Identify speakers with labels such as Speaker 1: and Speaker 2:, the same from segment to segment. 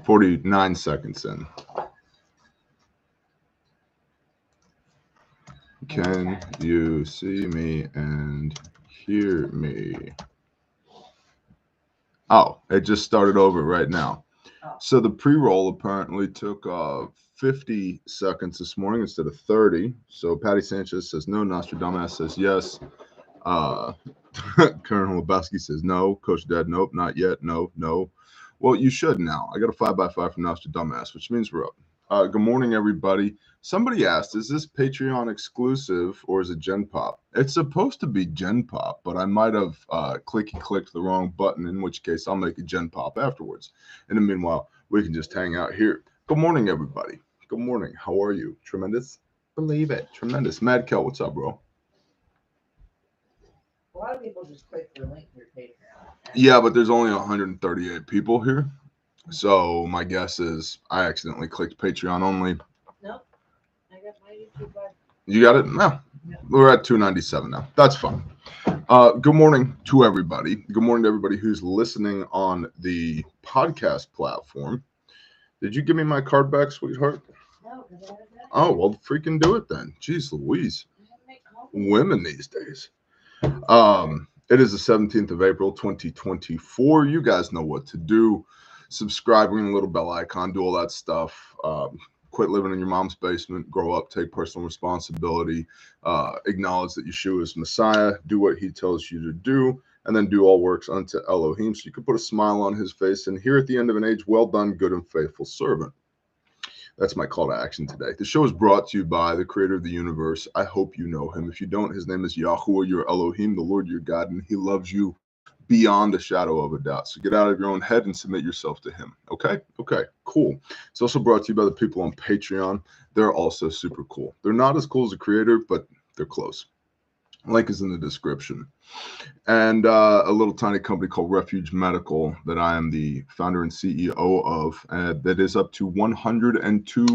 Speaker 1: 49 seconds in. Can you see me and hear me? Oh, it just started over right now. So the pre-roll apparently took 50 seconds this morning instead of 30. So Patty Sanchez says no. Nostradamus says yes. Colonel Lebowski says no. Coach Dad, nope, not yet. No. Well, you should now. I got a 5x5 from Nostradamus, which means we're up. Good morning, everybody. Somebody asked, is this Patreon exclusive or is it Gen Pop? It's supposed to be Gen Pop, but I might have clicked the wrong button, in which case I'll make it Gen Pop afterwards. In the meanwhile, we can just hang out here. Good morning, everybody. Good morning. How are you? Tremendous? Believe it. Tremendous. Mad Kel, what's up, bro?
Speaker 2: A lot of people just click the link to your Patreon.
Speaker 1: Yeah, but there's only 138 people here. So my guess is I accidentally clicked Patreon only.
Speaker 2: Nope. I got my YouTube live.
Speaker 1: You got it? No. Yeah. We're at 297 now. That's fine. Good morning to everybody. Good morning to everybody who's listening on the podcast platform. Did you give me my card back, sweetheart?
Speaker 2: No, because I have that.
Speaker 1: Oh, well, freaking do it then. Jeez Louise. Women these days. It is the 17th of April, 2024. You guys know what to do. Subscribe, ring the little bell icon, do all that stuff. Quit living in your mom's basement, grow up, take personal responsibility, acknowledge that Yeshua is Messiah, do what he tells you to do, and then do all works unto Elohim. So you can put a smile on his face and hear at the end of an age, well done, good and faithful servant. That's my call to action today. The show is brought to you by the creator of the universe. I hope you know him. If you don't, his name is Yahuwah, your Elohim, the Lord your God, and he loves you beyond a shadow of a doubt. So get out of your own head and submit yourself to him. Okay, cool. It's also brought to you by the people on Patreon. They're also super cool. They're not as cool as the creator, but they're close. Link is in the description. And a little tiny company called Refuge Medical that I am the founder and CEO of, that is up to 102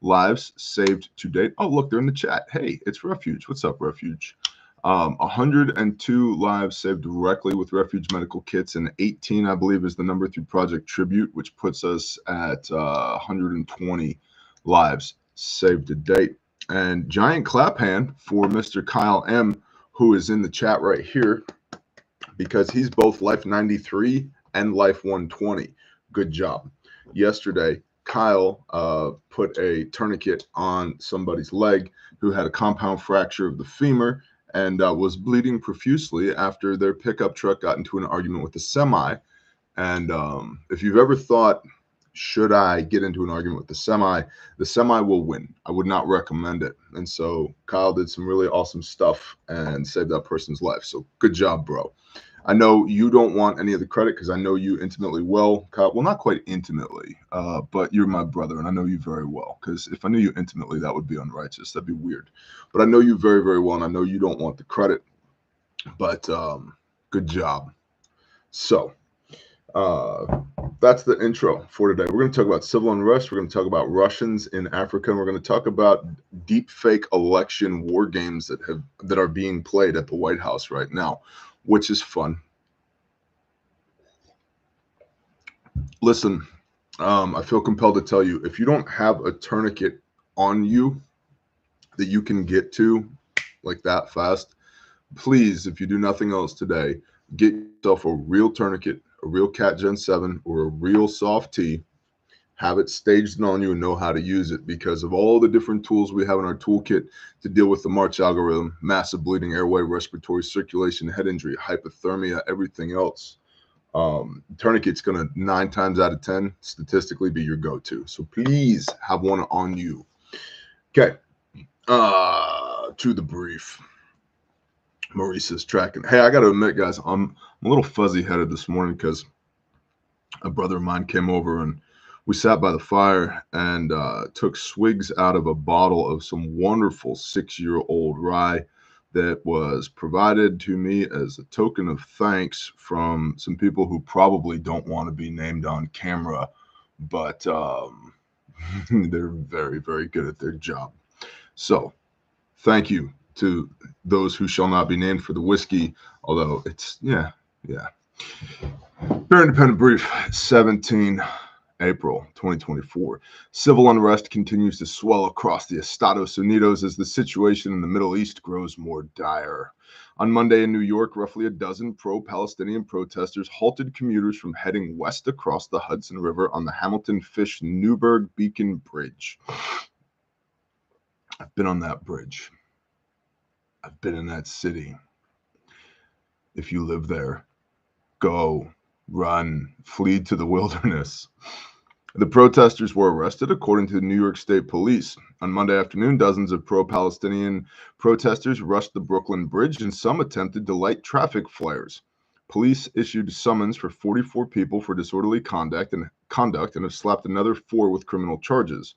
Speaker 1: lives saved to date. Oh, look, they're in the chat. Hey, it's Refuge. What's up, Refuge? 102 lives saved directly with Refuge Medical Kits, and 18, I believe, is the number through Project Tribute, which puts us at 120 lives saved to date. And giant clap hand for Mr. Kyle M., who is in the chat right here, because he's both Life 93 and Life 120. Good job. Yesterday, Kyle put a tourniquet on somebody's leg who had a compound fracture of the femur and was bleeding profusely after their pickup truck got into an argument with the semi. And if you've ever thought, should I get into an argument with the semi will win. I would not recommend it. And so Kyle did some really awesome stuff and saved that person's life. So good job, bro. I know you don't want any of the credit because I know you intimately well, Kyle. Well, not quite intimately, but you're my brother, and I know you very well. Because if I knew you intimately, that would be unrighteous. That'd be weird. But I know you very, very well, and I know you don't want the credit. But good job. So that's the intro for today. We're going to talk about civil unrest. We're going to talk about Russians in Africa, and we're going to talk about deep fake election war games that are being played at the White House right now, which is fun. Listen, I feel compelled to tell you, if you don't have a tourniquet on you that you can get to like that fast, please, if you do nothing else today, get yourself a real tourniquet, a real Cat Gen 7, or a real soft T. Have it staged on you and know how to use it, because of all the different tools we have in our toolkit to deal with the March algorithm, massive bleeding, airway, respiratory, circulation, head injury, hypothermia, everything else. Tourniquet's going to 9 times out of 10 statistically be your go-to. So please have one on you. Okay. To the brief. Maurice's tracking. Hey, I got to admit, guys, I'm a little fuzzy-headed this morning because a brother of mine came over and we sat by the fire and took swigs out of a bottle of some wonderful 6-year-old rye that was provided to me as a token of thanks from some people who probably don't want to be named on camera, but they're very, very good at their job. So thank you to those who shall not be named for the whiskey, although it's, yeah. Very independent brief, 17APR24, April 2024. Civil unrest continues to swell across the Estados Unidos as the situation in the Middle East grows more dire. On Monday in New York, roughly a dozen pro-Palestinian protesters halted commuters from heading west across the Hudson River on the Hamilton-Fish-Newburgh-Beacon Bridge. I've been on that bridge. I've been in that city. If you live there, go, run, flee to the wilderness. The protesters were arrested, according to the New York State Police. On Monday afternoon, dozens of pro-Palestinian protesters rushed the Brooklyn Bridge, and some attempted to light traffic flares. Police issued summons for 44 people for disorderly conduct and have slapped another 4 with criminal charges.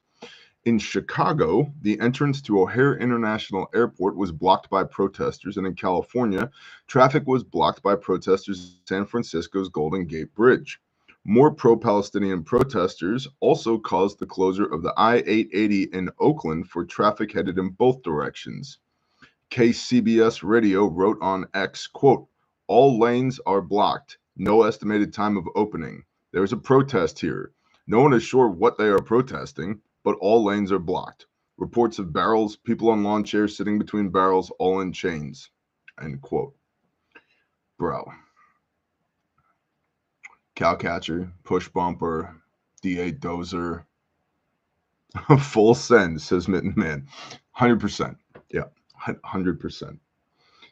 Speaker 1: In Chicago, the entrance to O'Hare International Airport was blocked by protesters, and in California, traffic was blocked by protesters at San Francisco's Golden Gate Bridge. More pro-Palestinian protesters also caused the closure of the I-880 in Oakland for traffic headed in both directions. KCBS Radio wrote on X, quote, "All lanes are blocked. No estimated time of opening. There's a protest here. No one is sure what they are protesting, but all lanes are blocked. Reports of barrels, people on lawn chairs sitting between barrels, all in chains." End quote. Bro. Cowcatcher, push bumper, D8 dozer. Full send, says Mitten Man. 100%. Yeah, 100%.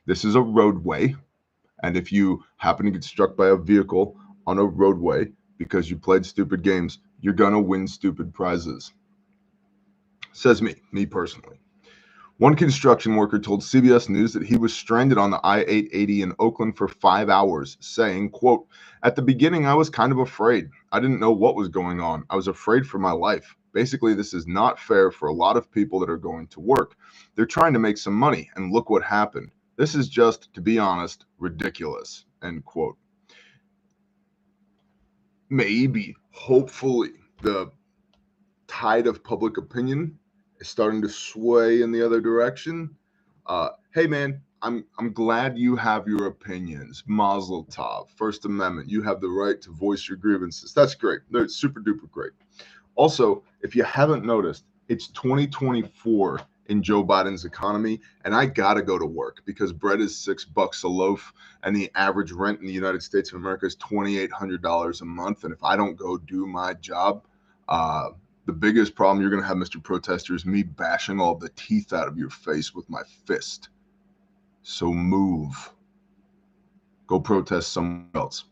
Speaker 1: This is a roadway. And if you happen to get struck by a vehicle on a roadway because you played stupid games, you're going to win stupid prizes. Says me personally. One construction worker told CBS News that he was stranded on the I-880 in Oakland for 5 hours, saying, quote, "At the beginning, I was kind of afraid. I didn't know what was going on. I was afraid for my life. Basically, this is not fair for a lot of people that are going to work. They're trying to make some money, and look what happened. This is just, to be honest, ridiculous." End quote. Maybe, hopefully, the tide of public opinion is starting to sway in the other direction. Hey man, I'm glad you have your opinions. Mazel tov. First Amendment. You have the right to voice your grievances. That's great. They're super duper great. Also, if you haven't noticed, it's 2024 in Joe Biden's economy, and I gotta go to work because bread is $6 a loaf, and the average rent in the United States of America is $2,800 a month. And if I don't go do my job, the biggest problem you're going to have, Mr. Protester, is me bashing all the teeth out of your face with my fist. So move. Go protest somewhere else.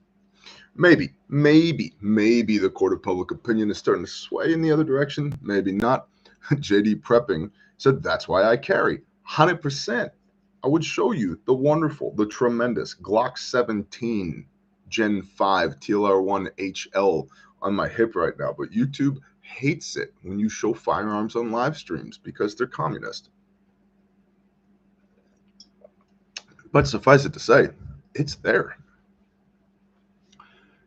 Speaker 1: Maybe the court of public opinion is starting to sway in the other direction. Maybe not. JD Prepping said, "That's why I carry." 100%. I would show you the wonderful, the tremendous Glock 17 Gen 5 TLR1 HL on my hip right now. But YouTube hates it when you show firearms on live streams because they're communist. But suffice it to say, it's there.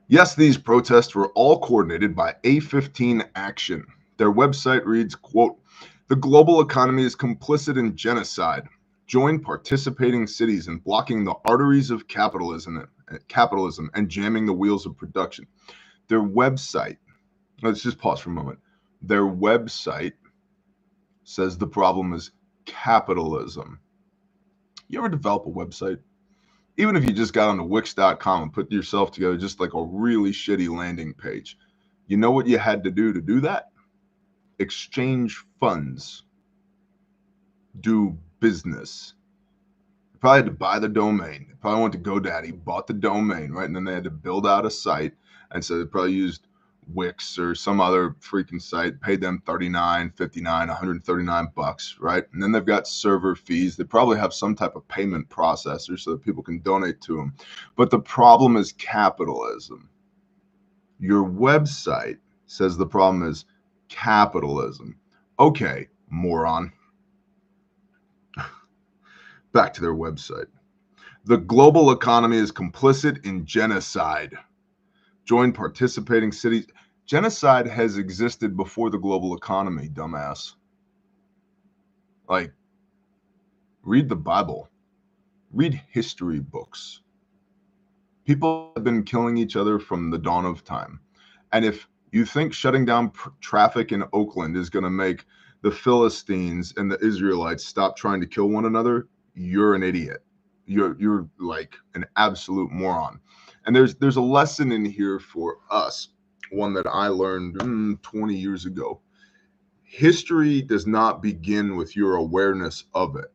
Speaker 1: Yes, these protests were all coordinated by A15 Action. Their website reads, quote, "The global economy is complicit in genocide. Join participating cities in blocking the arteries of capitalism and jamming the wheels of production." Their website, let's just pause for a moment. Their website says the problem is capitalism. You ever develop a website? Even if you just got onto Wix.com and put yourself together just like a really shitty landing page, you know what you had to do that? Exchange funds. Do business. You probably had to buy the domain. They probably went to GoDaddy, bought the domain, right? And then they had to build out a site. And so they probably used Wix or some other freaking site, paid them $39, $59, $139, right? And then they've got server fees. They probably have some type of payment processor so that people can donate to them. But the problem is capitalism. Your website says the problem is capitalism. Okay, moron. Back to their website. The global economy is complicit in genocide. Join participating cities. Genocide has existed before the global economy, dumbass. Like, read the Bible. Read history books. People have been killing each other from the dawn of time. And if You think shutting down traffic in Oakland is going to make the Philistines and the Israelites stop trying to kill one another? You're an idiot. You're like an absolute moron. And there's a lesson in here for us, one that I learned 20 years ago. History does not begin with your awareness of it.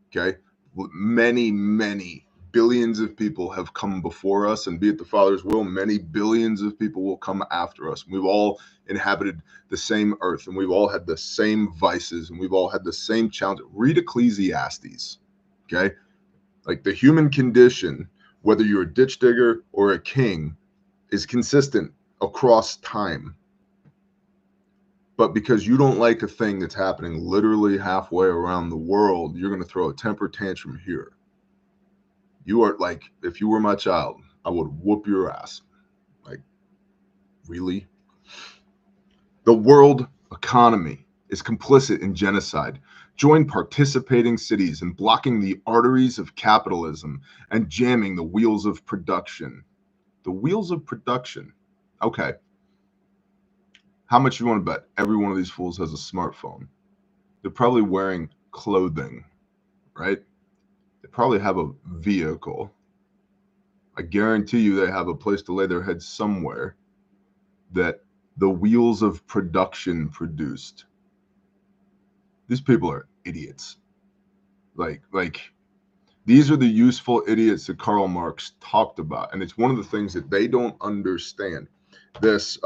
Speaker 1: Okay? Many billions of people have come before us, and be it the Father's will, many billions of people will come after us. We've all inhabited the same earth, and we've all had the same vices, and we've all had the same challenge. Read Ecclesiastes, okay? Like, the human condition, whether you're a ditch digger or a king, is consistent across time. But because you don't like a thing that's happening literally halfway around the world, you're going to throw a temper tantrum here. You are like, if you were my child, I would whoop your ass. Like, really? The world economy is complicit in genocide. Join participating cities in blocking the arteries of capitalism and jamming the wheels of production. The wheels of production. Okay. How much you want to bet every one of these fools has a smartphone? They're probably wearing clothing, right? They probably have a vehicle. I guarantee you they have a place to lay their heads somewhere that the wheels of production produced. These people are idiots. Like these are the useful idiots that Karl Marx talked about. And it's one of the things that they don't understand. This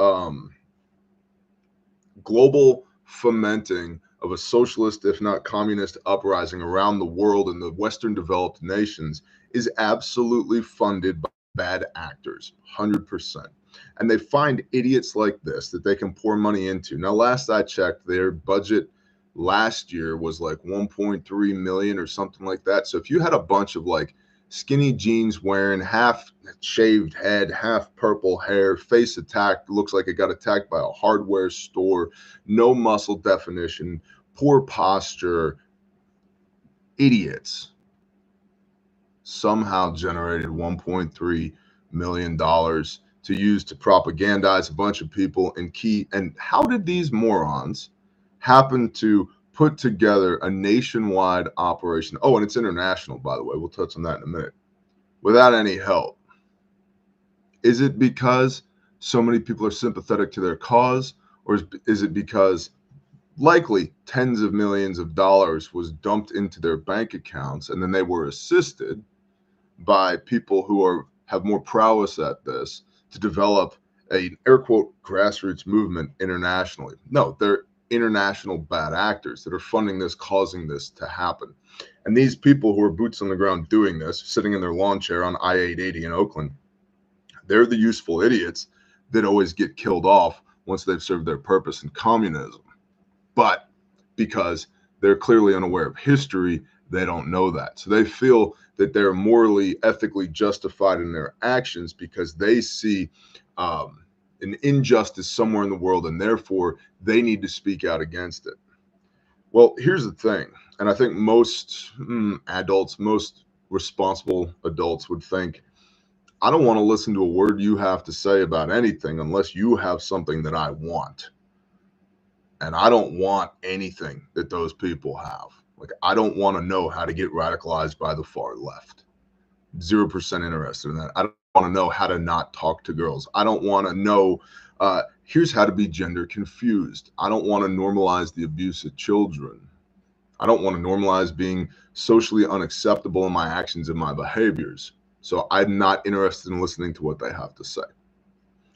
Speaker 1: global fomenting of a socialist, if not communist, uprising around the world in the Western developed nations is absolutely funded by bad actors, 100%. And they find idiots like this that they can pour money into. Now, last I checked, their budget last year was like 1.3 million or something like that. So if you had a bunch of like skinny jeans wearing, half shaved head, half purple hair, face attacked, looks like it got attacked by a hardware store, no muscle definition, poor posture, idiots, somehow generated $1.3 million to use to propagandize a bunch of people in key. And how did these morons happen to put together a nationwide operation? Oh, and it's international, by the way. We'll touch on that in a minute. Without any help. Is it because so many people are sympathetic to their cause, or is it because likely tens of millions of dollars was dumped into their bank accounts, and then they were assisted by people who have more prowess at this to develop an air quote grassroots movement internationally? No, they're international bad actors that are funding this, causing this to happen. And these people who are boots on the ground doing this, sitting in their lawn chair on I-880 in Oakland, they're the useful idiots that always get killed off once they've served their purpose in communism. But because they're clearly unaware of history, they don't know that. So they feel that they're morally, ethically justified in their actions because they see an injustice somewhere in the world, and therefore they need to speak out against it. Well, here's the thing, and I think most adults, most responsible adults would think, I don't want to listen to a word you have to say about anything unless you have something that I want. And I don't want anything that those people have. Like, I don't want to know how to get radicalized by the far left. 0% interested in that. I don't want to know how to not talk to girls. I don't want to know, here's how to be gender confused. I don't want to normalize the abuse of children. I don't want to normalize being socially unacceptable in my actions and my behaviors. So I'm not interested in listening to what they have to say.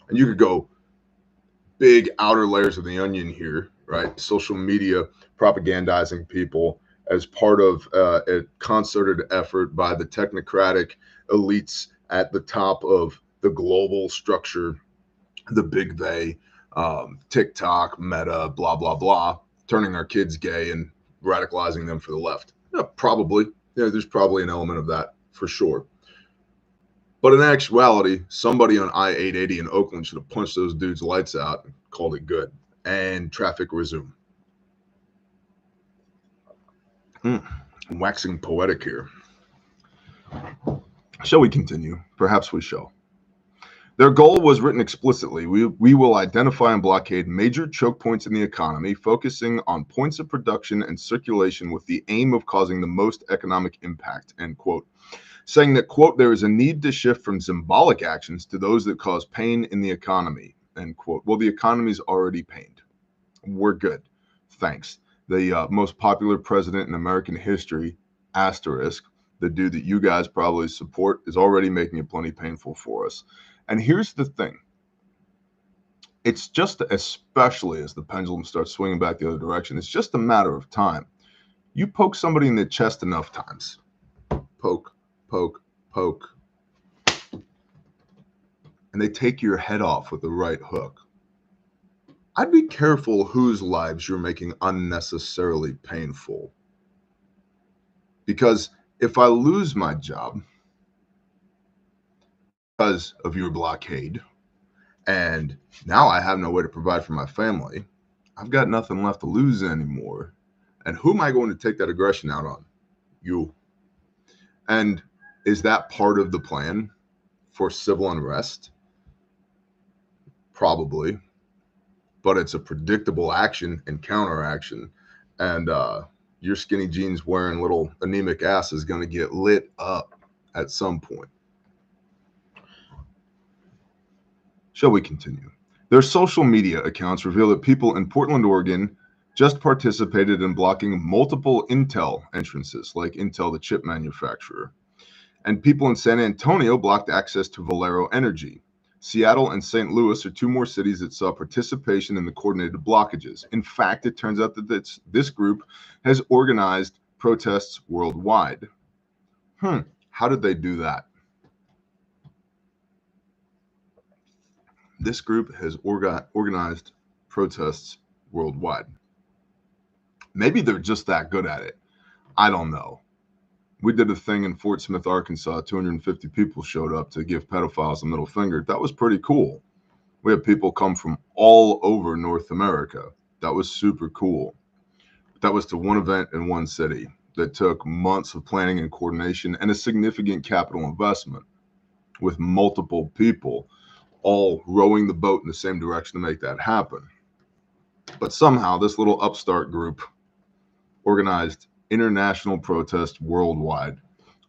Speaker 1: And you could go big outer layers of the onion here, right? Social media propagandizing people as part of a concerted effort by the technocratic elites at the top of the global structure, the big they, TikTok, Meta, blah, blah, blah, turning our kids gay and radicalizing them for the left. Yeah, probably. Yeah, there's probably an element of that for sure. But in actuality, somebody on I-880 in Oakland should have punched those dudes' lights out and called it good. And traffic resume. I'm waxing poetic here. Shall we continue? Perhaps we shall. Their goal was written explicitly. We will identify and blockade major choke points in the economy, focusing on points of production and circulation with the aim of causing the most economic impact, end quote. Saying that, quote, there is a need to shift from symbolic actions to those that cause pain in the economy, end quote. Well, the economy's already pained. We're good. Thanks. The most popular president in American history, asterisk, the dude that you guys probably support, is already making it plenty painful for us. And here's the thing. It's just, especially as the pendulum starts swinging back the other direction, it's just a matter of time. You poke somebody in the chest enough times. Poke, poke, poke. And they take your head off with the right hook. I'd be careful whose lives you're making unnecessarily painful. Because if I lose my job because of your blockade, and now I have no way to provide for my family, I've got nothing left to lose anymore. And who am I going to take that aggression out on? You. And is that part of the plan for civil unrest? Probably. But it's a predictable action and counteraction. And your skinny jeans wearing little anemic ass is going to get lit up at some point. Shall we continue? Their social media accounts reveal that people in Portland, Oregon just participated in blocking multiple Intel entrances, like Intel, the chip manufacturer. And people in San Antonio blocked access to Valero Energy. Seattle and St. Louis are two more cities that saw participation in the coordinated blockages. In fact, it turns out that this group has organized protests worldwide. How did they do that? This group has organized protests worldwide. Maybe they're just that good at it. I don't know. We did a thing in Fort Smith, Arkansas. 250 people showed up to give pedophiles a middle finger. That was pretty cool. We had people come from all over North America. That was super cool. That was to one event in one city that took months of planning and coordination and a significant capital investment with multiple people all rowing the boat in the same direction to make that happen. But somehow this little upstart group organized international protests worldwide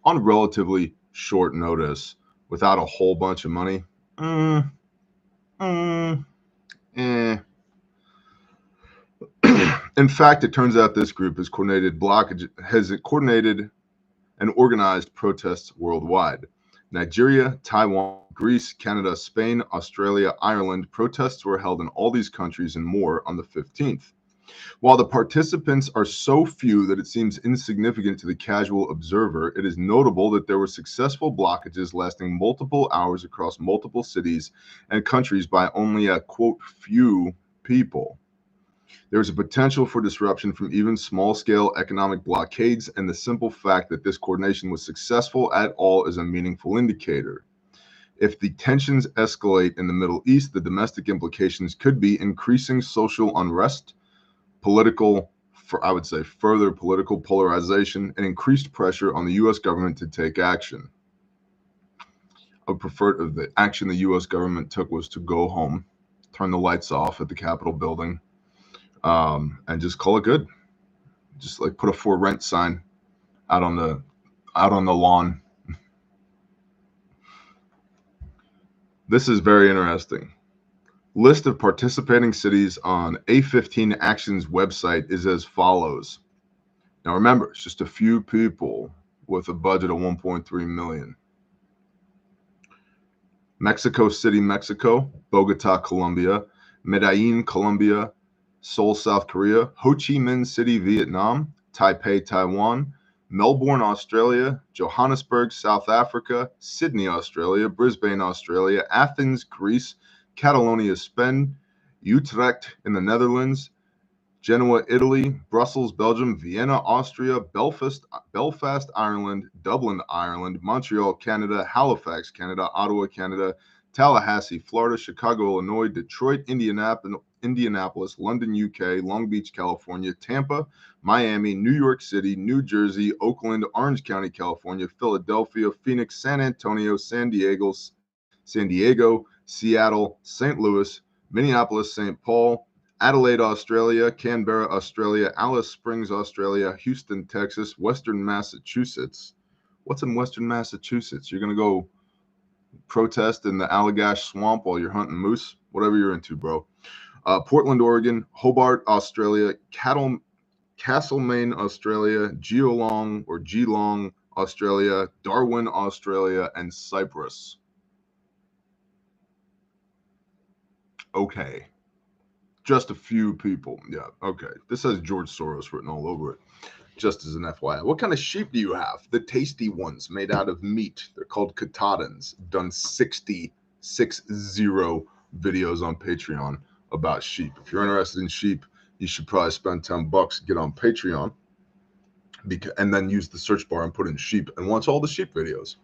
Speaker 1: on relatively short notice without a whole bunch of money. In fact, it turns out this group has coordinated and organized protests worldwide. Nigeria, Taiwan, Greece, Canada, Spain, Australia, Ireland. Protests were held in all these countries and more on the 15th. While the participants are so few that it seems insignificant to the casual observer, it is notable that there were successful blockages lasting multiple hours across multiple cities and countries by only a, quote, few people. There is a potential for disruption from even small-scale economic blockades, and the simple fact that this coordination was successful at all is a meaningful indicator. If the tensions escalate in the Middle East, the domestic implications could be increasing social unrest, further political polarization, and increased pressure on the U.S. government to take action. I would prefer if the action the U.S. government took was to go home, turn the lights off at the Capitol building, and just call it good. Just like put a for rent sign out on the lawn. This is very interesting. List of participating cities on A15 Action's website is as follows. Now remember, it's just a few people with a budget of 1.3 million. Mexico City, Mexico, Bogota, Colombia, Medellin, Colombia, Seoul, South Korea, Ho Chi Minh City, Vietnam, Taipei, Taiwan, Melbourne, Australia, Johannesburg, South Africa, Sydney, Australia, Brisbane, Australia, Athens, Greece, Catalonia, Spain, Utrecht in the Netherlands, Genoa, Italy, Brussels, Belgium, Vienna, Austria, Belfast, Ireland, Dublin, Ireland, Montreal, Canada, Halifax, Canada, Ottawa, Canada, Tallahassee, Florida, Chicago, Illinois, Detroit, Indianapolis, London, UK, Long Beach, California, Tampa, Miami, New York City, New Jersey, Oakland, Orange County, California, Philadelphia, Phoenix, San Antonio, San Diego, Seattle, St. Louis, Minneapolis, St. Paul, Adelaide, Australia, Canberra, Australia, Alice Springs, Australia, Houston, Texas, Western Massachusetts. What's in Western Massachusetts? You're going to go protest in the Allagash Swamp while you're hunting moose? Whatever you're into, bro. Portland, Oregon, Hobart, Australia, Castlemaine, Australia, Geelong, Australia, Darwin, Australia, and Cyprus. Okay. Just a few people. Yeah, okay. This has George Soros written all over it, just as an FYI. What kind of sheep do you have? The tasty ones made out of meat. They're called Katahdins. Done 60 videos on Patreon about sheep. If you're interested in sheep, you should probably spend $10, get on Patreon, and then use the search bar and put in sheep and watch all the sheep videos.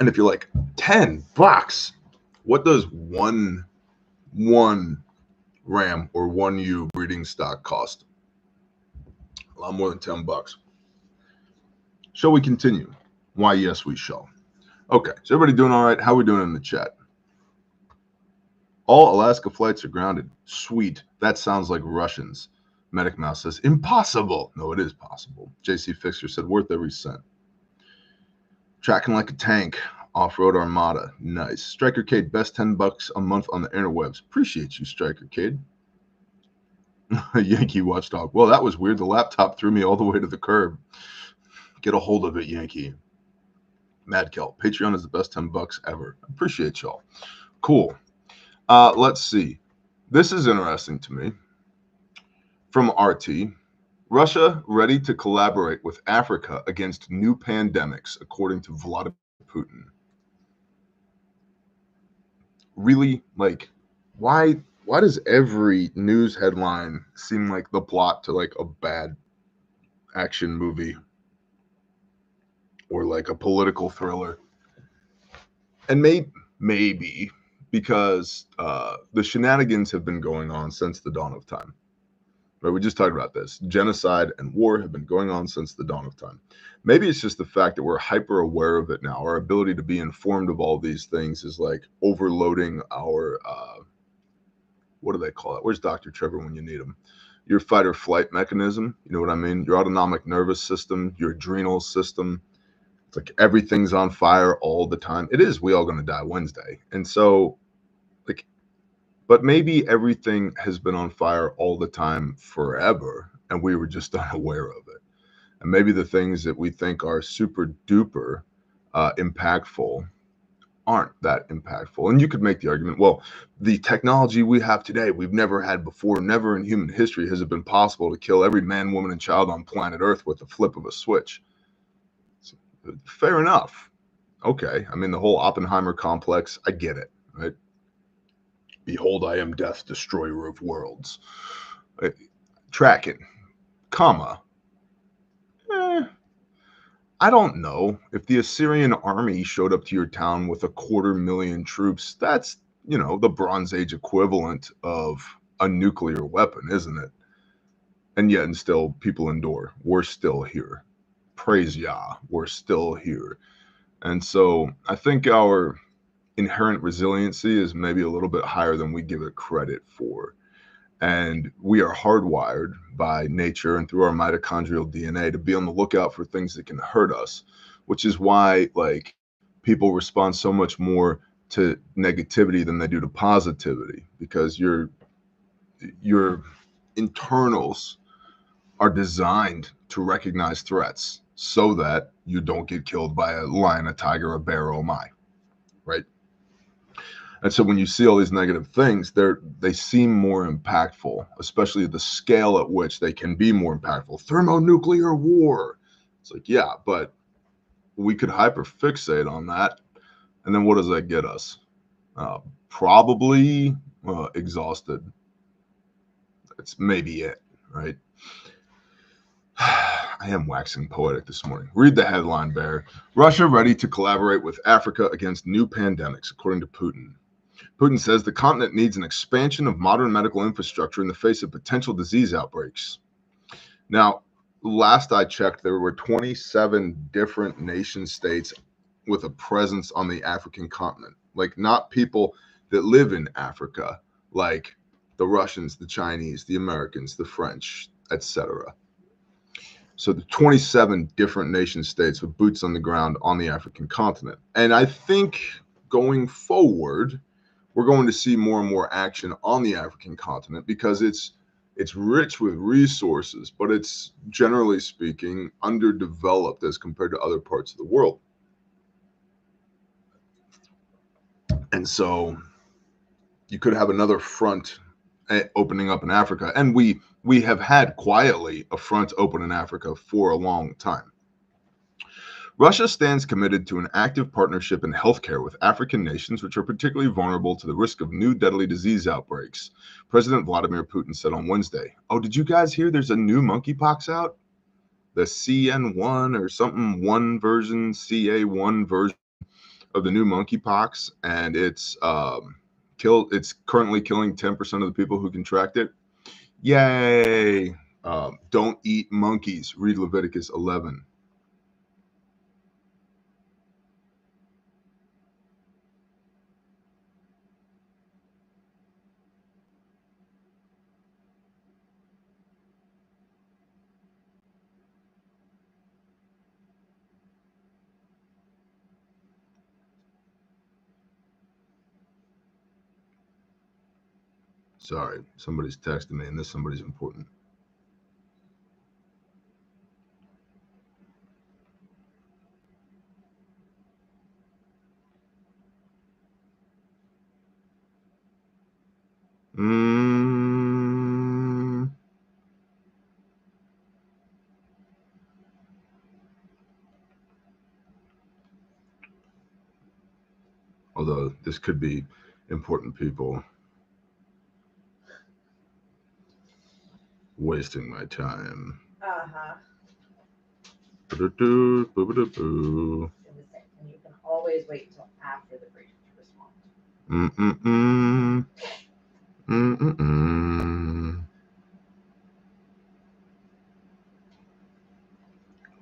Speaker 1: And if you're like, $10, what does one ram or one ewe breeding stock cost? A lot more than $10. Shall we continue? Why, yes, we shall. Okay, is everybody doing all right? How are we doing in the chat? All Alaska flights are grounded. Sweet. That sounds like Russians. Medic Mouse says, impossible. No, it is possible. JC Fixer said, worth every cent. Tracking like a tank. Off-road Armada. Nice. Striker Cade, best $10 a month on the interwebs. Appreciate you, Striker Cade. Yankee Watchdog. Well, that was weird. The laptop threw me all the way to the curb. Get a hold of it, Yankee. Mad Kelp. Patreon is the best $10 ever. Appreciate y'all. Cool. Let's see. This is interesting to me. From RT. Russia ready to collaborate with Africa against new pandemics, according to Vladimir Putin. Really, like, why does every news headline seem like the plot to like a bad action movie or like a political thriller? And maybe because the shenanigans have been going on since the dawn of time. Right? We just talked about this. Genocide and war have been going on since the dawn of time. Maybe it's just the fact that we're hyper aware of it now. Our ability to be informed of all these things is like overloading our, what do they call it? Where's Dr. Trevor when you need him? Your fight or flight mechanism. You know what I mean? Your autonomic nervous system, your adrenal system. It's like everything's on fire all the time. It is. We all going to die Wednesday. And so, like, but maybe everything has been on fire all the time forever, and we were just unaware of it. And maybe the things that we think are super duper impactful aren't that impactful. And you could make the argument, well, the technology we have today, we've never had before. Never in human history has it been possible to kill every man, woman, and child on planet Earth with the flip of a switch. So, fair enough. Okay. I mean, the whole Oppenheimer complex, I get it, right? Behold, I am death, destroyer of worlds. Tracking, comma. I don't know. If the Assyrian army showed up to your town with 250,000 troops, that's, you know, the Bronze Age equivalent of a nuclear weapon, isn't it? And yet, and still, people endure. We're still here. Praise Yah, we're still here. And so I think our inherent resiliency is maybe a little bit higher than we give it credit for. And we are hardwired by nature and through our mitochondrial DNA to be on the lookout for things that can hurt us, which is why like people respond so much more to negativity than they do to positivity, because your internals are designed to recognize threats so that you don't get killed by a lion, a tiger, a bear, oh my, right? And so when you see all these negative things, they seem more impactful, especially at the scale at which they can be more impactful. Thermonuclear war. It's like, yeah, but we could hyperfixate on that. And then what does that get us? Probably exhausted. That's maybe it, right? I am waxing poetic this morning. Read the headline, Bear. Russia ready to collaborate with Africa against new pandemics, according to Putin. Putin says the continent needs an expansion of modern medical infrastructure in the face of potential disease outbreaks. Now, last I checked, there were 27 different nation states with a presence on the African continent. Like not people that live in Africa, like the Russians, the Chinese, the Americans, the French, etc. So the 27 different nation states with boots on the ground on the African continent. And I think going forward, we're going to see more and more action on the African continent because it's rich with resources, but it's generally speaking underdeveloped as compared to other parts of the world. And so you could have another front opening up in Africa. And we have had quietly a front open in Africa for a long time. Russia stands committed to an active partnership in healthcare with African nations, which are particularly vulnerable to the risk of new deadly disease outbreaks, President Vladimir Putin said on Wednesday. Oh, did you guys hear there's a new monkeypox out? The CN1 or something, one version, CA1 version of the new monkeypox, and it's currently killing 10% of the people who contract it. Yay! Don't eat monkeys. Read Leviticus 11. Sorry, somebody's texting me, and this somebody's important. Although this could be important people. Wasting my time.
Speaker 2: And you can always wait until after the breach to respond.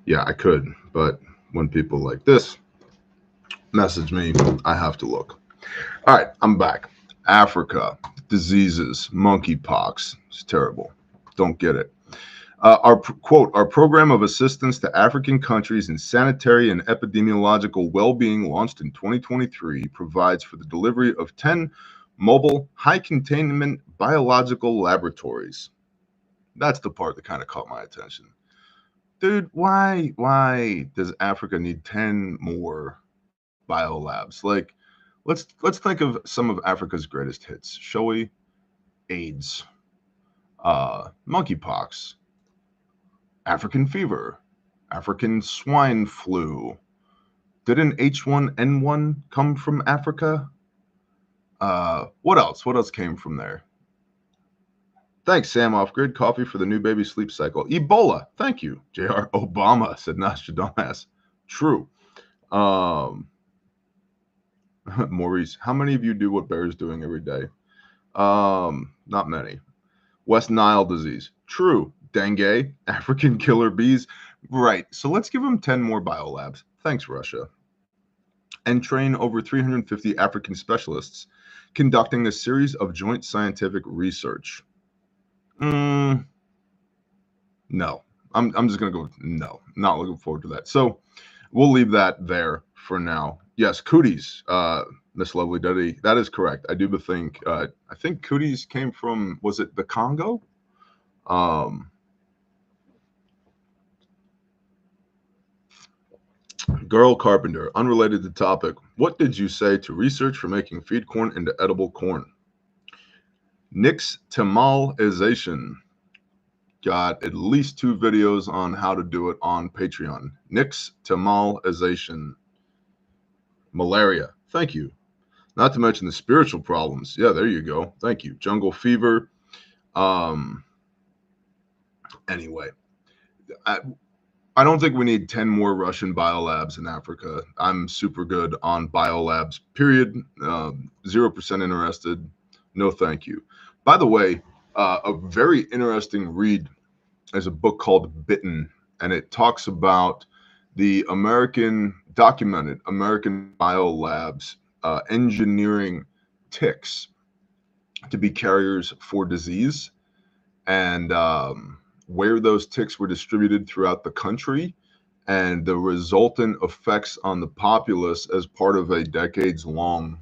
Speaker 1: Yeah, I could, but when people like this message me, I have to look. All right, I'm back. Africa, diseases, monkeypox. It's terrible. Don't get it. Our program of assistance to African countries in sanitary and epidemiological well-being launched in 2023 provides for the delivery of 10 mobile high-containment biological laboratories. That's the part that kind of caught my attention. Dude, why does Africa need 10 more biolabs? Like, let's think of some of Africa's greatest hits, shall we? AIDS, monkeypox, African fever, African swine flu. Didn't H1N1 come from Africa? What else? What else came from there? Thanks, Sam Off-Grid. Coffee for the new baby sleep cycle. Ebola. Thank you. J.R. Obama, said Nostradamus. True. Maurice, how many of you do what Bear's doing every day? Not many. West Nile disease. True. Dengue. African killer bees. Right. So let's give them 10 more biolabs. Thanks, Russia. And train over 350 African specialists conducting a series of joint scientific research. No. I'm just going to go no. Not looking forward to that. So we'll leave that there for now. Yes, cooties, Miss Lovely Duddy. That is correct. I do think I think cooties came from, was it the Congo? Girl Carpenter, unrelated to topic. What did you say to research for making feed corn into edible corn? Nixtamalization. Got at least 2 videos on how to do it on Patreon. Nixtamalization. Malaria. Thank you. Not to mention the spiritual problems. Yeah, there you go. Thank you. Jungle fever. Anyway, I don't think we need 10 more Russian biolabs in Africa. I'm super good on biolabs, period. 0% interested. No, thank you. By the way, a very interesting read is a book called Bitten, and it talks about the documented American biolabs engineering ticks to be carriers for disease, and where those ticks were distributed throughout the country, and the resultant effects on the populace as part of a decades-long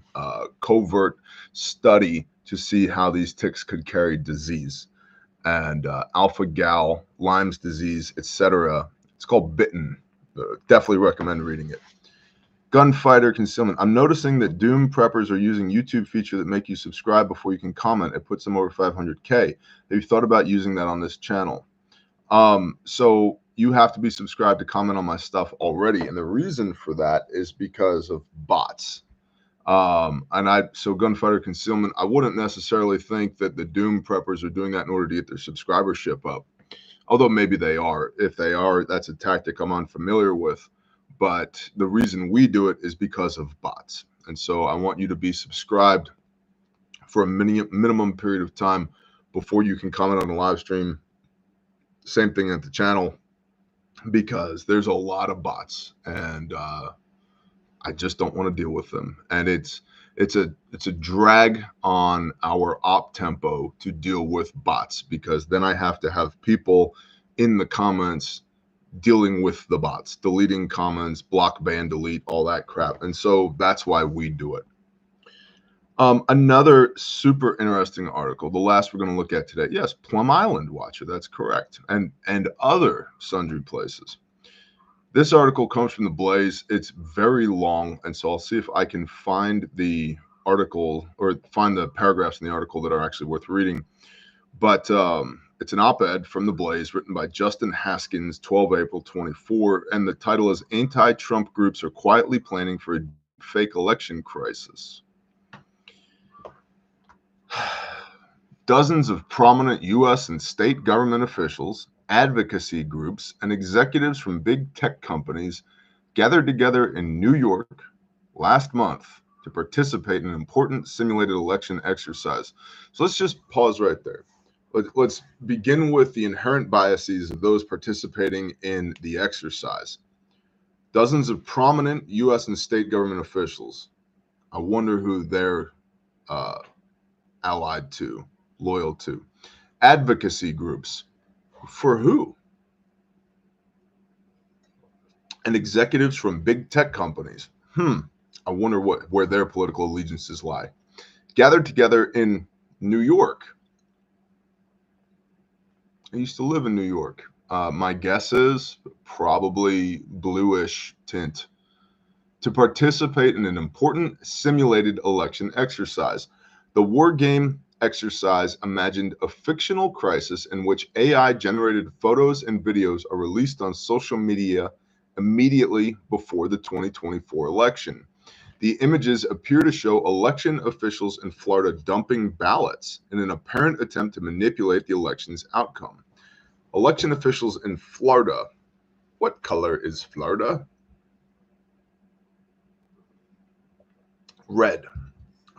Speaker 1: covert study to see how these ticks could carry disease. And alpha-gal, Lyme's disease, etc. It's called Bitten. Definitely recommend reading it. Gunfighter concealment. I'm noticing that Doom preppers are using YouTube feature that make you subscribe before you can comment. It puts them over 500K. Have you thought about using that on this channel? So you have to be subscribed to comment on my stuff already. And the reason for that is because of bots. So gunfighter concealment, I wouldn't necessarily think that the Doom preppers are doing that in order to get their subscribership up. Although maybe they are. If they are, that's a tactic I'm unfamiliar with. But the reason we do it is because of bots. And so I want you to be subscribed for a minimum period of time before you can comment on the live stream. Same thing at the channel, because there's a lot of bots, and I just don't want to deal with them. And it's a drag on our op tempo to deal with bots, because then I have to have people in the comments dealing with the bots, deleting comments, block, ban, delete, all that crap. And so that's why we do it. Another super interesting article, the last we're going to look at today. Yes, Plum Island Watcher, that's correct. And other sundry places. This article comes from The Blaze. It's very long, and so I'll see if I can find the article or find the paragraphs in the article that are actually worth reading. But it's an op-ed from The Blaze written by Justin Haskins, 12 April 24, and the title is Anti-Trump Groups Are Quietly Planning for a Fake Election Crisis. Dozens of prominent U.S. and state government officials, advocacy groups, and executives from big tech companies gathered together in New York last month to participate in an important simulated election exercise. So let's just pause right there. Let's begin with the inherent biases of those participating in the exercise. Dozens of prominent U.S. and state government officials. I wonder who they're allied to, loyal to. Advocacy groups. For who? And executives from big tech companies. I wonder where their political allegiances lie. Gathered together in New York. I used to live in New York. My guess is probably bluish tint. To participate in an important simulated election exercise. The war game exercise imagined a fictional crisis in which AI-generated photos and videos are released on social media immediately before the 2024 election. The images appear to show election officials in Florida dumping ballots in an apparent attempt to manipulate the election's outcome. Election officials in Florida. What color is Florida? Red.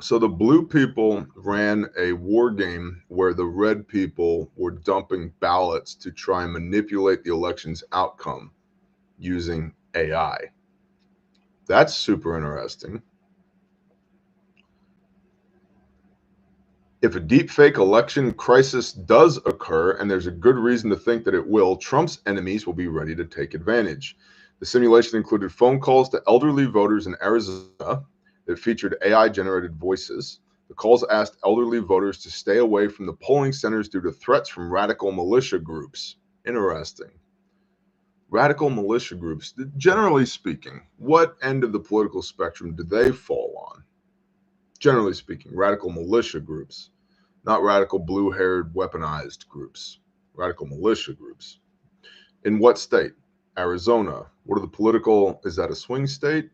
Speaker 1: So the blue people ran a war game where the red people were dumping ballots to try and manipulate the election's outcome using AI. That's super interesting. If a deepfake election crisis does occur, and there's a good reason to think that it will, Trump's enemies will be ready to take advantage. The simulation included phone calls to elderly voters in Arizona that featured AI-generated voices. The calls asked elderly voters to stay away from the polling centers due to threats from radical militia groups. Interesting. Radical militia groups, generally speaking, what end of the political spectrum do they fall on? Generally speaking, radical militia groups, not radical blue-haired weaponized groups, radical militia groups. In what state? Arizona. What are the political, is that a swing state?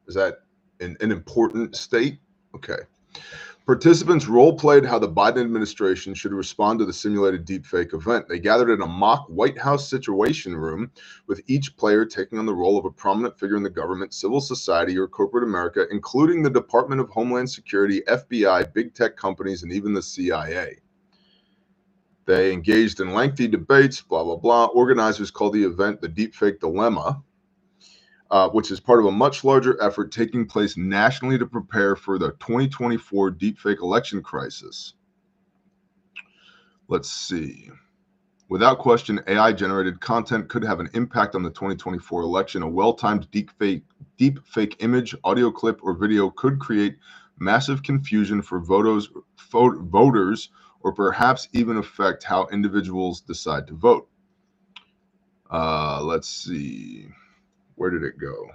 Speaker 1: Is that an important state? Okay. Participants role-played how the Biden administration should respond to the simulated deepfake event. They gathered in a mock White House situation room, with each player taking on the role of a prominent figure in the government, civil society, or corporate America, including the Department of Homeland Security, FBI, big tech companies, and even the CIA. They engaged in lengthy debates, blah, blah, blah. Organizers call the event the Deepfake Dilemma, which is part of a much larger effort taking place nationally to prepare for the 2024 deepfake election crisis. Let's see. Without question, AI-generated content could have an impact on the 2024 election. A well-timed deepfake image, audio clip, or video could create massive confusion for voters, or perhaps even affect how individuals decide to vote. Let's see. Where did it go?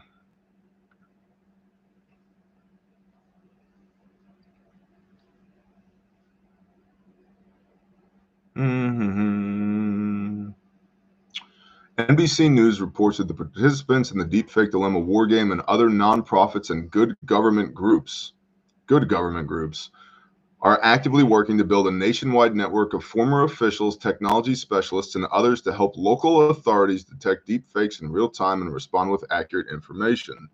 Speaker 1: NBC News reports that the participants in the Deepfake Dilemma Wargame and other nonprofits and good government groups are actively working to build a nationwide network of former officials, technology specialists, and others to help local authorities detect deepfakes in real time and respond with accurate information.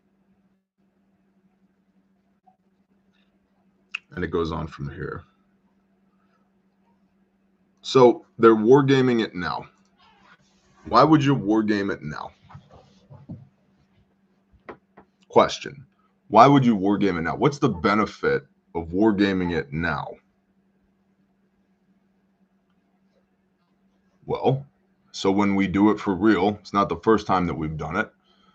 Speaker 1: And it goes on from here. So they're wargaming it now. Why would you wargame it now? Question. Why would you wargame it now? What's the benefit of wargaming it now? Well, so when we do it for real, it's not the first time that we've done it.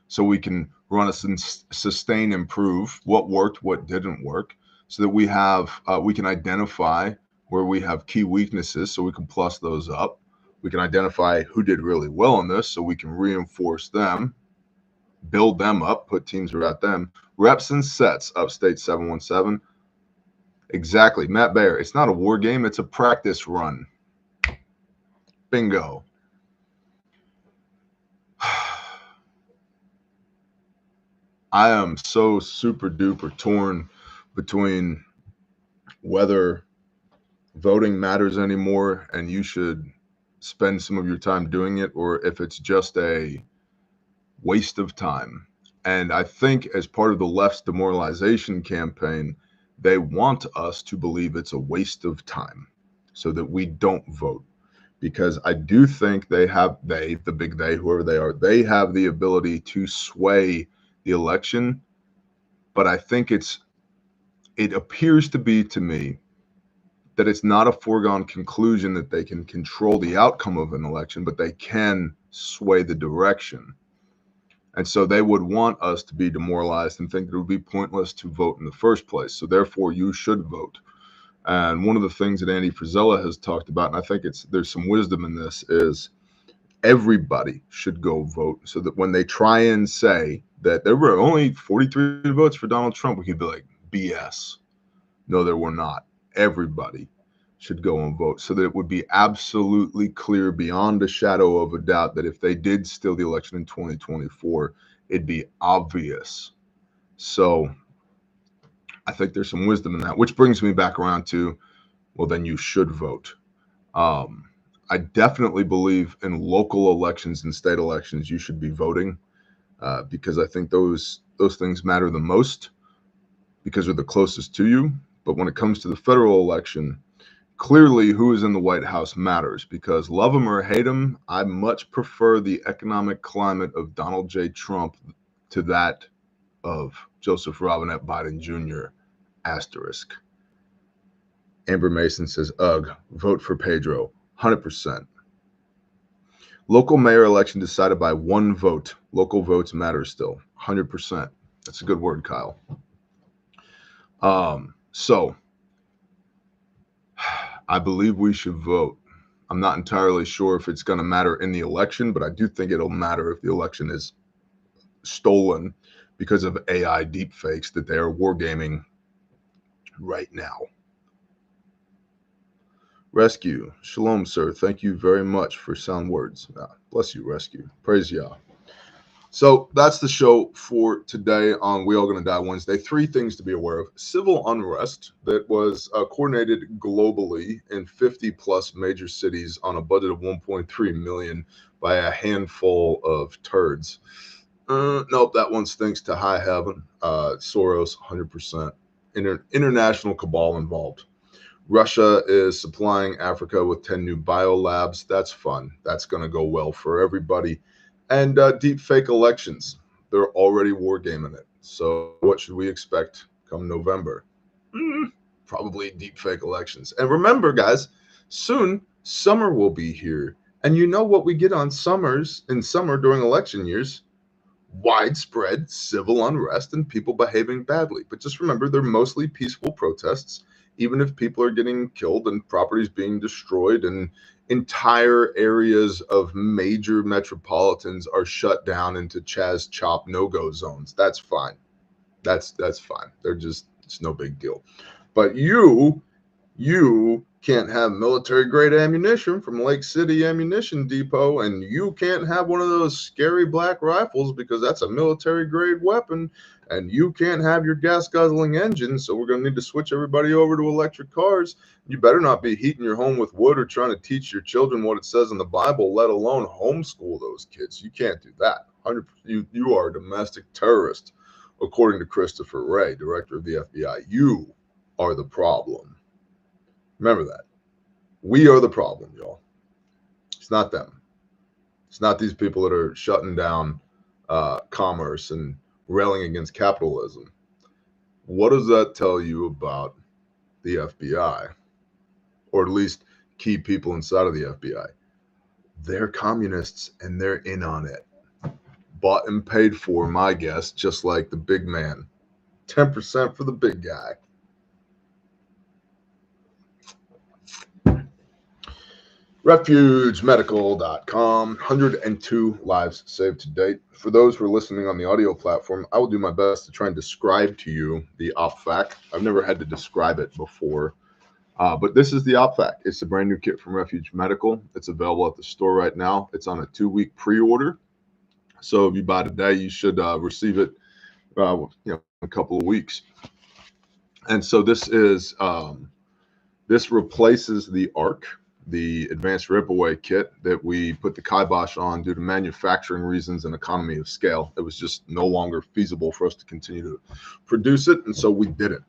Speaker 1: So we can run a sustain, improve what worked, what didn't work, so that we have we can identify where we have key weaknesses, so we can plus those up. We can identify who did really well in this, so we can reinforce them, build them up, put teams around them. Reps and sets, Upstate 717. Exactly, Matt Bayer. It's not a war game; it's a practice run. Bingo. I am so super duper torn between whether voting matters anymore and you should spend some of your time doing it, or if it's just a waste of time. And I think as part of the left's demoralization campaign, they want us to believe it's a waste of time so that we don't vote. Because I do think the big they, whoever they are, they have the ability to sway the election. But I think it appears to be to me that it's not a foregone conclusion that they can control the outcome of an election, but they can sway the direction. And so they would want us to be demoralized and think that it would be pointless to vote in the first place. So therefore, you should vote. And one of the things that Andy Frisella has talked about, and I think there's some wisdom in this, is everybody should go vote, so that when they try and say that there were only 43 votes for Donald Trump, we could be like, BS. No, there were not. Everybody should go and vote, so that it would be absolutely clear beyond a shadow of a doubt that if they did steal the election in 2024, it'd be obvious. So I think there's some wisdom in that, which brings me back around to, well, then you should vote. I definitely believe in local elections and state elections, you should be voting, because I think those things matter the most because they're the closest to you. But when it comes to the federal election, clearly who is in the White House matters, because love him or hate him, I much prefer the economic climate of Donald J. Trump to that of Joseph Robinette Biden Jr. Asterisk. Amber Mason says, ugh, vote for Pedro, 100%. Local mayor election decided by one vote. Local votes matter still, 100%. That's a good word, Kyle. So I believe we should vote. I'm not entirely sure if it's going to matter in the election, but I do think it'll matter if the election is stolen because of AI deepfakes that they are wargaming right now. Rescue. Shalom, sir. Thank you very much for sound words. Bless you, Rescue. Praise Yah. So that's the show for today on We All Gonna Die Wednesday. 3 things to be aware of. Civil unrest that was coordinated globally in 50 plus major cities on a budget of 1.3 million by a handful of turds. Nope, that one stinks to high heaven. Soros, 100%. International cabal involved. Russia is supplying Africa with 10 new biolabs. That's fun. That's going to go well for everybody. And deep fake elections. They're already wargaming it. So what should we expect come November? Probably deep fake elections. And remember, guys, soon summer will be here. And you know what we get on summers in summer during election years? Widespread civil unrest and people behaving badly. But just remember, they're mostly peaceful protests, even if people are getting killed and properties being destroyed and entire areas of major metropolitans are shut down into Chaz Chop no-go zones. That's fine. That's fine. It's no big deal. But you can't have military grade ammunition from Lake City Ammunition Depot, and you can't have one of those scary black rifles because that's a military grade weapon, and you can't have your gas guzzling engine. So we're going to need to switch everybody over to electric cars. You better not be heating your home with wood or trying to teach your children what it says in the Bible, let alone homeschool those kids. You can't do that. 100%. You are a domestic terrorist, according to Christopher Wray, director of the FBI. You are the problem. Remember that. We are the problem, y'all. It's not them. It's not these people that are shutting down commerce and railing against capitalism. What does that tell you about the FBI? Or at least key people inside of the FBI? They're communists and they're in on it. Bought and paid for, my guess, just like the big man. 10% for the big guy. RefugeMedical.com, 102 lives saved to date. For those who are listening on the audio platform, I will do my best to try and describe to you the OpFac. I've never had to describe it before, but this is the OpFac. It's a brand new kit from Refuge Medical. It's available at the store right now. It's on a 2-week pre-order. So if you buy today, you should receive it in a couple of weeks. And so this is this replaces the ARC, the advanced rip-away kit that we put the kibosh on due to manufacturing reasons and economy of scale. It was just no longer feasible for us to continue to produce it, and so we didn't.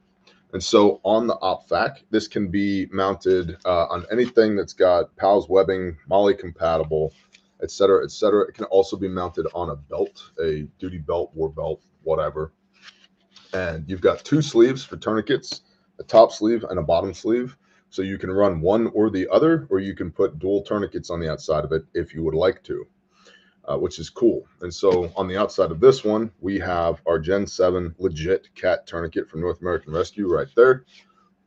Speaker 1: And so on the OpFac, this can be mounted on anything that's got PALS webbing, MOLLE compatible, et cetera, et cetera. It can also be mounted on a belt, a duty belt, war belt, whatever. And you've got 2 sleeves for tourniquets, a top sleeve and a bottom sleeve. So you can run one or the other, or you can put dual tourniquets on the outside of it if you would like to, which is cool. And so on the outside of this one, we have our Gen 7 legit cat tourniquet from North American Rescue right there.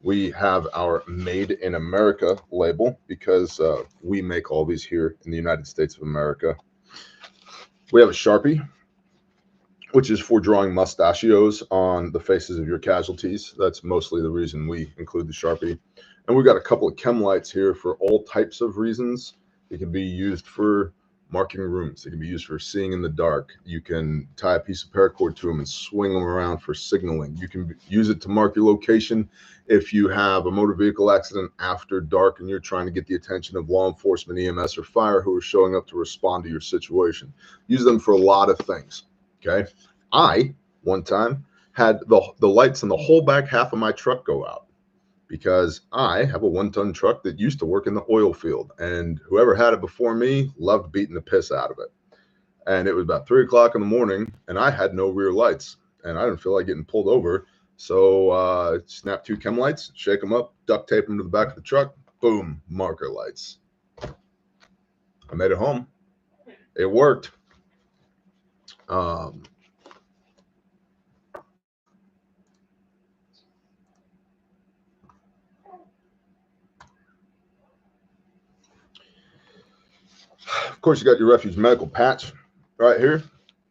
Speaker 1: We have our Made in America label because we make all these here in the United States of America. We have a Sharpie, which is for drawing mustachios on the faces of your casualties. That's mostly the reason we include the Sharpie. And we've got a couple of chem lights here for all types of reasons. It can be used for marking rooms. It can be used for seeing in the dark. You can tie a piece of paracord to them and swing them around for signaling. You can use it to mark your location if you have a motor vehicle accident after dark and you're trying to get the attention of law enforcement, EMS, or fire who are showing up to respond to your situation. Use them for a lot of things. Okay. I, one time, had the lights in the whole back half of my truck go out because I have a 1-ton truck that used to work in the oil field, and whoever had it before me loved beating the piss out of it. And it was about 3 o'clock in the morning and I had no rear lights and I didn't feel like getting pulled over. So snap 2 chem lights, shake them up, duct tape them to the back of the truck, boom, marker lights. I made it home. It worked. Of course, you got your Refuge Medical patch right here.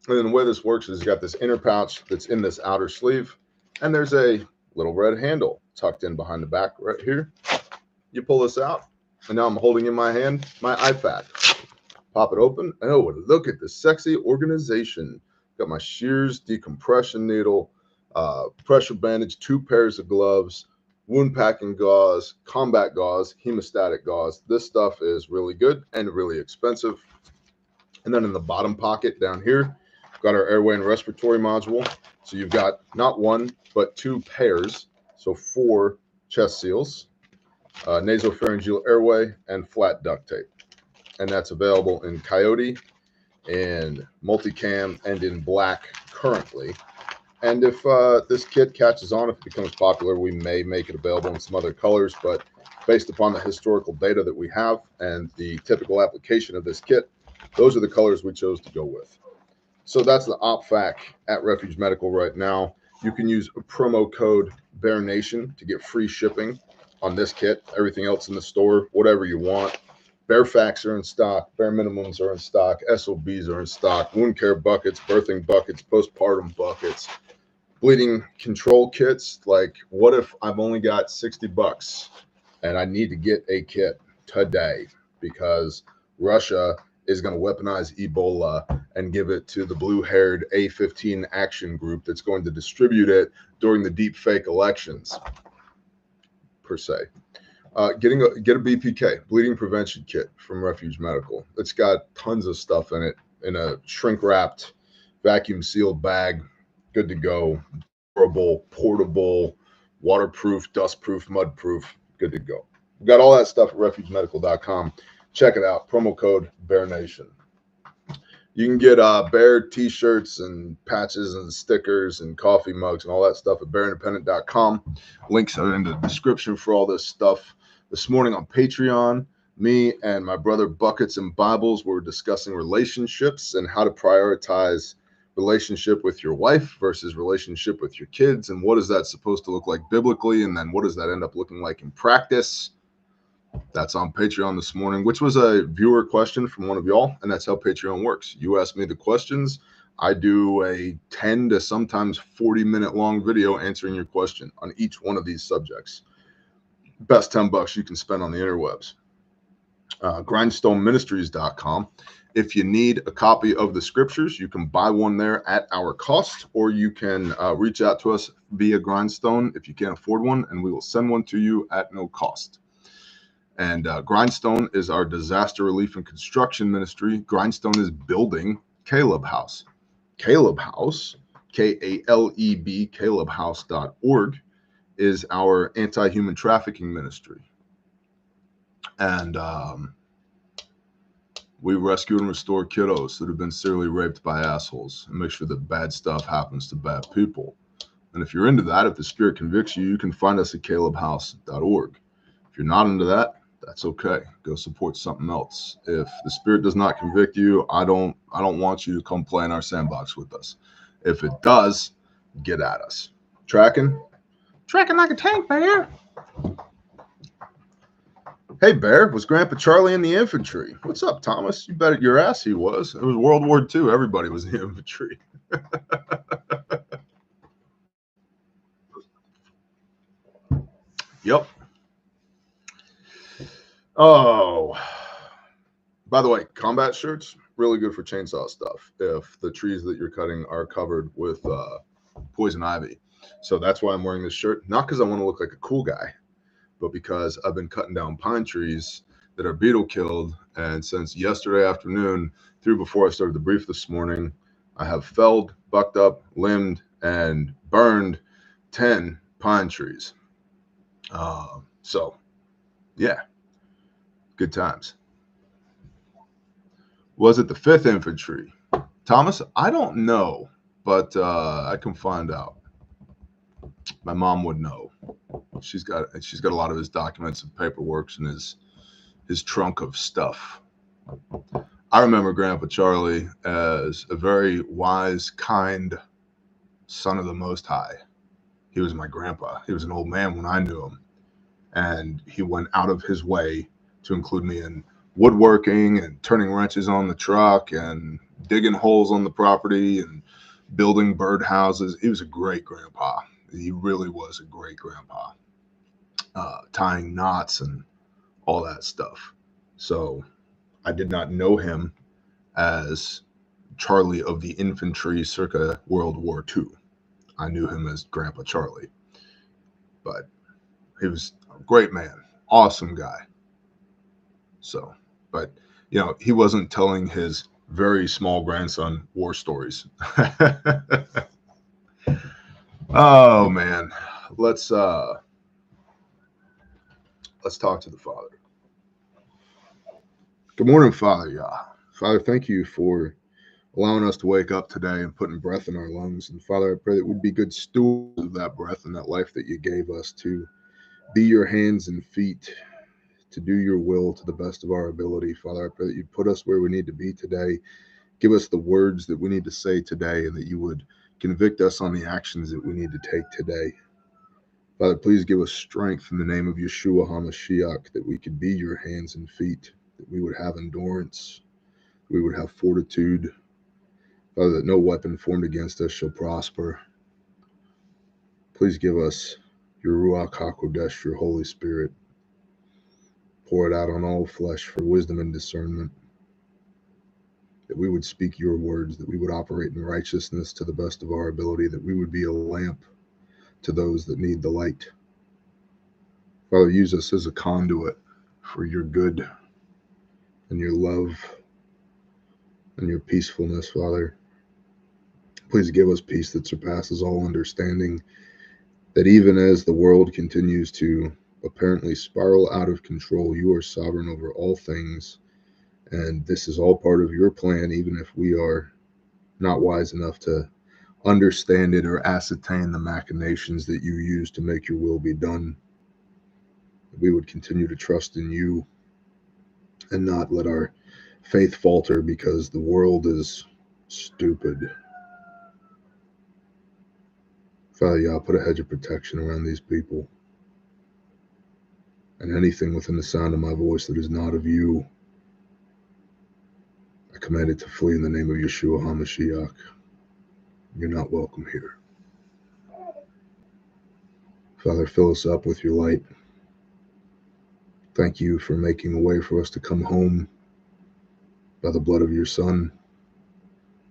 Speaker 1: And then the way this works is you got this inner pouch that's in this outer sleeve, and there's a little red handle tucked in behind the back right here. You pull this out, and now I'm holding in my hand my IFAC. Pop it open. Oh, look at the sexy organization. Got my shears, decompression needle, pressure bandage, 2 pairs of gloves, wound packing gauze, combat gauze, hemostatic gauze. This stuff is really good and really expensive. And then in the bottom pocket down here, got our airway and respiratory module. So you've got not 1, but 2 pairs. So 4 chest seals. nasopharyngeal airway, and flat duct tape. And that's available in Coyote, in multicam, and in black currently. And if this kit catches on, if it becomes popular, we may make it available in some other colors. But based upon the historical data that we have and the typical application of this kit, those are the colors we chose to go with. So that's the OpFac at Refuge Medical right now. You can use a promo code BEARNATION to get free shipping on this kit. Everything else in the store, whatever you want. Bare Facts are in stock. Bare Minimums are in stock. SOBs are in stock. Wound care buckets, birthing buckets, postpartum buckets, bleeding control kits. Like, what if I've only got 60 bucks and I need to get a kit today because Russia is going to weaponize Ebola and give it to the blue-haired A-15 action group that's going to distribute it during the deep fake elections, per se. Get a BPK, bleeding prevention kit from Refuge Medical. It's got tons of stuff in it in a shrink-wrapped, vacuum-sealed bag, good to go, durable, portable, waterproof, dustproof, mudproof, good to go. We've got all that stuff at refugemedical.com. Check it out. Promo code BEARNATION. You can get Bear t-shirts and patches and stickers and coffee mugs and all that stuff at bearindependent.com. Links are in the description for all this stuff. This morning on Patreon, me and my brother Buckets and Bibles were discussing relationships and how to prioritize relationship with your wife versus relationship with your kids, and what is that supposed to look like biblically, and then what does that end up looking like in practice. That's on Patreon this morning, which was a viewer question from one of y'all, and that's how Patreon works. You ask me the questions, I do a 10 to sometimes 40-minute long video answering your question on each one of these subjects. Best 10 bucks you can spend on the interwebs. grindstoneministries.com. If you need a copy of the scriptures, you can buy one there at our cost, or you can reach out to us via Grindstone if you can't afford one, and we will send one to you at no cost. And Grindstone is our disaster relief and construction ministry. Grindstone is building Caleb House. Caleb House, K-A-L-E-B, calebhouse.org, is our anti-human trafficking ministry. And we rescue and restore kiddos that have been serially raped by assholes and make sure that bad stuff happens to bad people. And if you're into that, if the Spirit convicts you, you can find us at calebhouse.org. If you're not into that, that's okay. Go support something else. If the Spirit does not convict you, I don't want you to come play in our sandbox with us. If it does, get at us. Tracking like a tank, Bear. Hey, Bear, was Grandpa Charlie in the infantry? What's up, Thomas? You bet your ass he was. It was World War II. Everybody was in the infantry. Yep. Oh, by the way, combat shirts, really good for chainsaw stuff if the trees that you're cutting are covered with poison ivy. So that's why I'm wearing this shirt. Not because I want to look like a cool guy, but because I've been cutting down pine trees that are beetle killed. And since yesterday afternoon through before I started the brief this morning, I have felled, bucked up, limbed, and burned 10 pine trees. So, yeah, good times. Was it the 5th Infantry? Thomas, I don't know, but I can find out. My mom would know. She's got a lot of his documents and paperwork in his trunk of stuff. I remember Grandpa Charlie as a very wise, kind son of the Most High. He was my grandpa. He was an old man when I knew him, and he went out of his way to include me in woodworking and turning wrenches on the truck and digging holes on the property and building birdhouses. He was a great grandpa. He really was a great grandpa. Tying knots and all that stuff. So I did not know him as Charlie of the infantry circa World War II. I knew him as Grandpa Charlie. But he was a great man, awesome guy. So, but, he wasn't telling his very small grandson war stories. Oh, man. Let's Let's talk to the Father. Good morning, Father Yah. Father, thank you for allowing us to wake up today and putting breath in our lungs. And Father, I pray that we'd be good stewards of that breath and that life that you gave us to be your hands and feet, to do your will to the best of our ability. Father, I pray that you'd put us where we need to be today. Give us the words that we need to say today, and that you would convict us on the actions that we need to take today. Father, please give us strength in the name of Yeshua HaMashiach, that we could be your hands and feet, that we would have endurance, we would have fortitude. Father, that no weapon formed against us shall prosper. Please give us your Ruach HaKodesh, your Holy Spirit. Pour it out on all flesh for wisdom and discernment, that we would speak your words, that we would operate in righteousness to the best of our ability, that we would be a lamp to those that need the light. Father, use us as a conduit for your good and your love and your peacefulness, Father. Please give us peace that surpasses all understanding, that even as the world continues to apparently spiral out of control, you are sovereign over all things, and this is all part of your plan, even if we are not wise enough to understand it or ascertain the machinations that you use to make your will be done. We would continue to trust in you and not let our faith falter because the world is stupid. Father, Yah, put a hedge of protection around these people, and anything within the sound of my voice that is not of you, I command it to flee in the name of Yeshua HaMashiach. You're not welcome here. Father, fill us up with your light. Thank you for making a way for us to come home by the blood of your Son,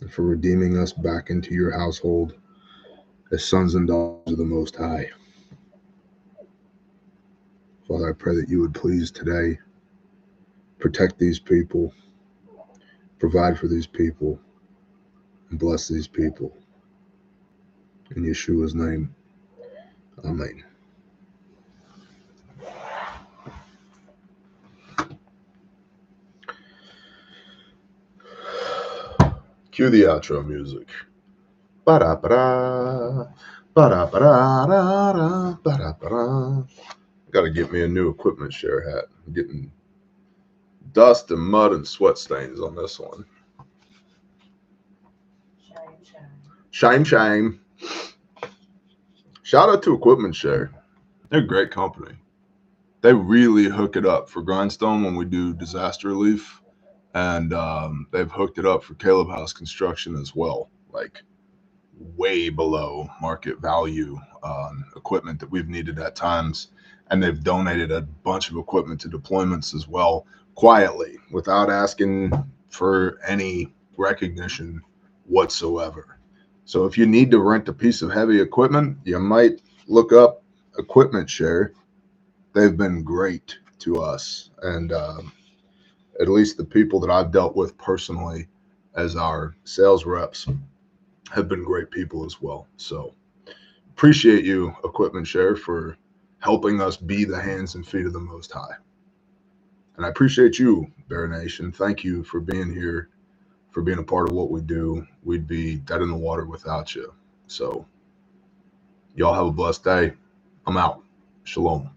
Speaker 1: and for redeeming us back into your household as sons and daughters of the Most High. Father, I pray that you would please today protect these people, provide for these people, and bless these people. In Yeshua's name, amen. Cue the outro music. Ba-da-ba-da, ba-da-ba-da, ba-da-ba-da. Gotta get me a new equipment share hat. I'm getting dust and mud and sweat stains on this one. Shame, shame. Shout out to Equipment Share. They're a great company. They really hook it up for Grindstone when we do disaster relief. And they've hooked it up for Caleb House construction as well. Like way below market value equipment that we've needed at times. And they've donated a bunch of equipment to deployments as well, quietly, without asking for any recognition whatsoever. So if you need to rent a piece of heavy equipment, you might look up Equipment Share. They've been great to us. And at least the people that I've dealt with personally as our sales reps have been great people as well. So appreciate you, Equipment Share, for helping us be the hands and feet of the Most High. And I appreciate you, Bear Nation. Thank you for being here, for being a part of what we do. We'd be dead in the water without you. So y'all have a blessed day. I'm out. Shalom.